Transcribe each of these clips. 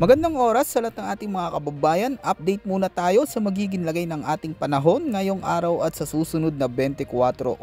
Magandang oras sa lahat ng ating mga kababayan. Update muna tayo sa magiging lagay ng ating panahon ngayong araw at sa susunod na 24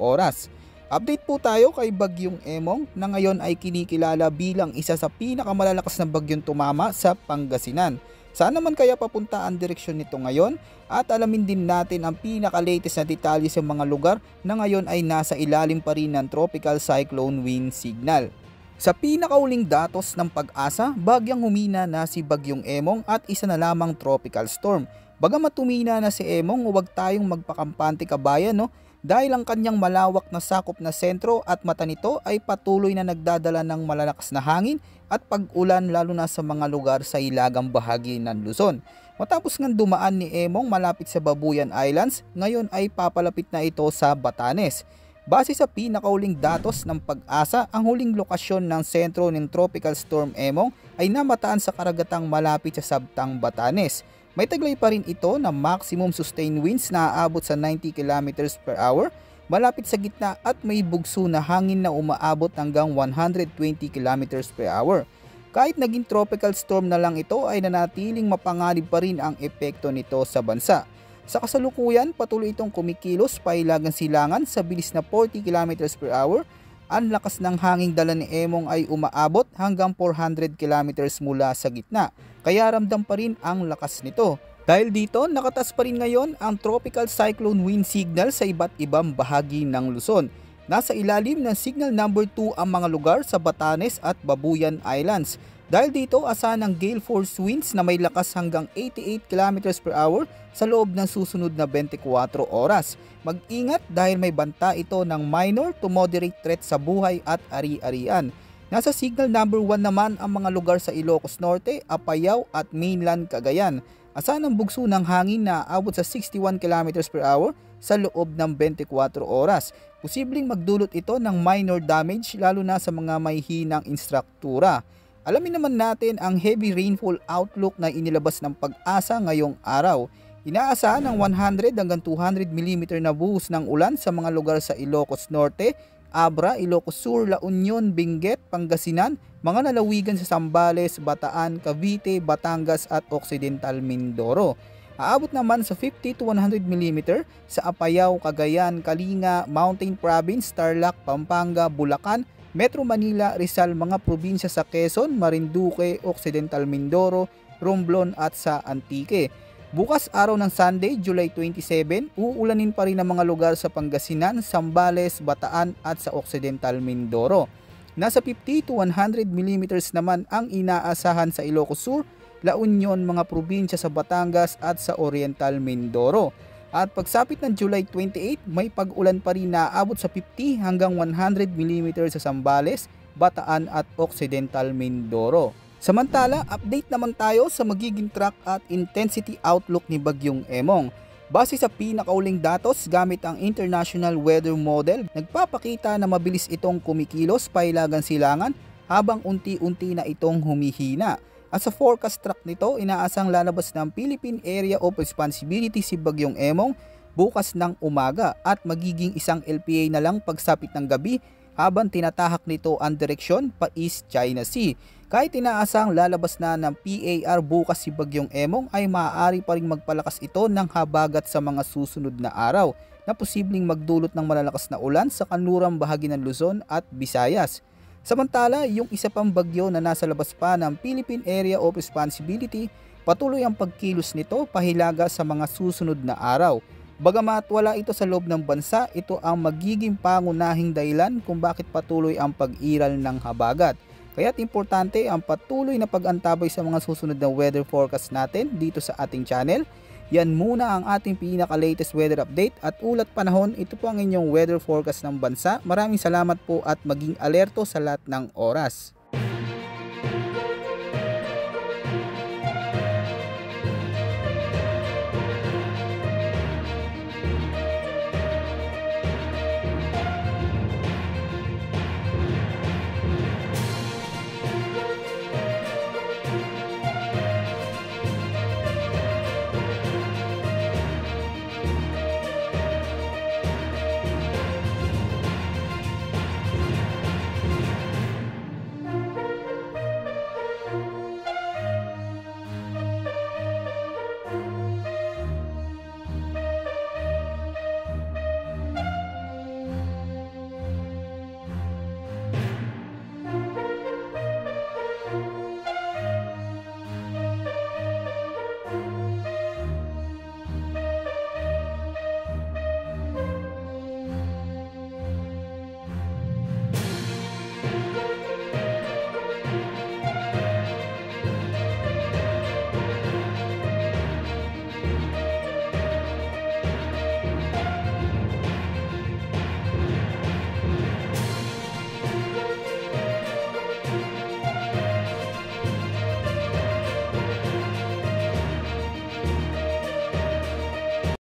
oras. Update po tayo kay Bagyong Emong na ngayon ay kinikilala bilang isa sa pinakamalalakas na bagyong tumama sa Pangasinan. Saan naman kaya papunta ang direksyon nito ngayon? At alamin din natin ang pinaka-latest na detalye sa mga lugar na ngayon ay nasa ilalim pa rin ng Tropical Cyclone Wind Signal. Sa pinakauling datos ng Pag-asa, bagyang humina na si Bagyong Emong at isa na lamang tropical storm. Bagamat humina na si Emong, huwag tayong magpakampante kabayan dahil ang kanyang malawak na sakop na sentro at mata nito ay patuloy na nagdadala ng malalakas na hangin at pag-ulan lalo na sa mga lugar sa hilagang bahagi ng Luzon. Matapos ngang dumaan ni Emong malapit sa Babuyan Islands, ngayon ay papalapit na ito sa Batanes. Base sa pinakauling datos ng Pag-asa, ang huling lokasyon ng sentro ng Tropical Storm Emong ay namataan sa karagatang malapit sa Sabtang, Batanes. May taglay pa rin ito na maximum sustained winds na aabot sa 90 km per hour, malapit sa gitna at may bugso na hangin na umaabot hanggang 120 km per hour. Kahit naging tropical storm na lang ito ay nanatiling mapanganib pa rin ang epekto nito sa bansa. Sa kasalukuyan, patuloy itong kumikilos pahilagang silangan sa bilis na 40 km per hour. Ang lakas ng hanging dala ni Emong ay umaabot hanggang 400 km mula sa gitna, kaya ramdam pa rin ang lakas nito. Dahil dito, nakatas pa rin ngayon ang Tropical Cyclone Wind Signal sa iba't ibang bahagi ng Luzon. Nasa ilalim ng Signal number 2 ang mga lugar sa Batanes at Babuyan Islands. Dahil dito, asahan ang gale force winds na may lakas hanggang 88 km per hour sa loob ng susunod na 24 oras. Mag-ingat dahil may banta ito ng minor to moderate threat sa buhay at ari-arian. Nasa signal number 1 naman ang mga lugar sa Ilocos Norte, Apayao at mainland Cagayan. Asahan ang bugso ng hangin na aabot sa 61 km per hour sa loob ng 24 oras. Posibleng magdulot ito ng minor damage lalo na sa mga may hinang instruktura. Alamin naman natin ang heavy rainfall outlook na inilabas ng Pag-asa ngayong araw. Inaasahan ng 100 hanggang 200 mm na buhos ng ulan sa mga lugar sa Ilocos Norte, Abra, Ilocos Sur, La Union, Benguet, Pangasinan, mga lalawigan sa Zambales, Bataan, Cavite, Batangas at Occidental Mindoro. Aabot naman sa 50 to 100 mm sa Apayao, Cagayan, Kalinga, Mountain Province, Tarlac, Pampanga, Bulacan, Metro Manila, Rizal, mga probinsya sa Quezon, Marinduque, Occidental Mindoro, Romblon at sa Antique. Bukas araw ng Sunday, July 27, uulanin pa rin ang mga lugar sa Pangasinan, Zambales, Bataan at sa Occidental Mindoro. Nasa 50 to 100 mm naman ang inaasahan sa Ilocos Sur, La Union, mga probinsya sa Batangas at sa Oriental Mindoro. At pagsapit ng July 28, may pag-ulan pa rin na aabot sa 50 hanggang 100 mm sa Zambales, Bataan at Occidental Mindoro. Samantala, update naman tayo sa magiging track at intensity outlook ni Bagyong Emong. Base sa pinakauling datos gamit ang International Weather Model, nagpapakita na mabilis itong kumikilos pahilagang silangan habang unti-unti na itong humihina. At sa forecast track nito, inaasang lalabas ng Philippine Area of Responsibility si Bagyong Emong bukas ng umaga at magiging isang LPA na lang pagsapit ng gabi habang tinatahak nito ang direksyon pa East China Sea. Kahit inaasang lalabas na ng PAR bukas si Bagyong Emong ay maaari pa ring magpalakas ito ng habagat sa mga susunod na araw na posibleng magdulot ng malalakas na ulan sa kanlurang bahagi ng Luzon at Visayas. Samantala, yung isa pang bagyo na nasa labas pa ng Philippine Area of Responsibility, patuloy ang pagkilos nito pahilaga sa mga susunod na araw. Bagamat wala ito sa loob ng bansa, ito ang magiging pangunahing dahilan kung bakit patuloy ang pag-iral ng habagat. Kaya't importante ang patuloy na pag-antabay sa mga susunod na weather forecast natin dito sa ating channel. Yan muna ang ating pinaka-latest weather update at ulat panahon. Ito po ang inyong weather forecast ng bansa. Maraming salamat po at maging alerto sa lahat ng oras.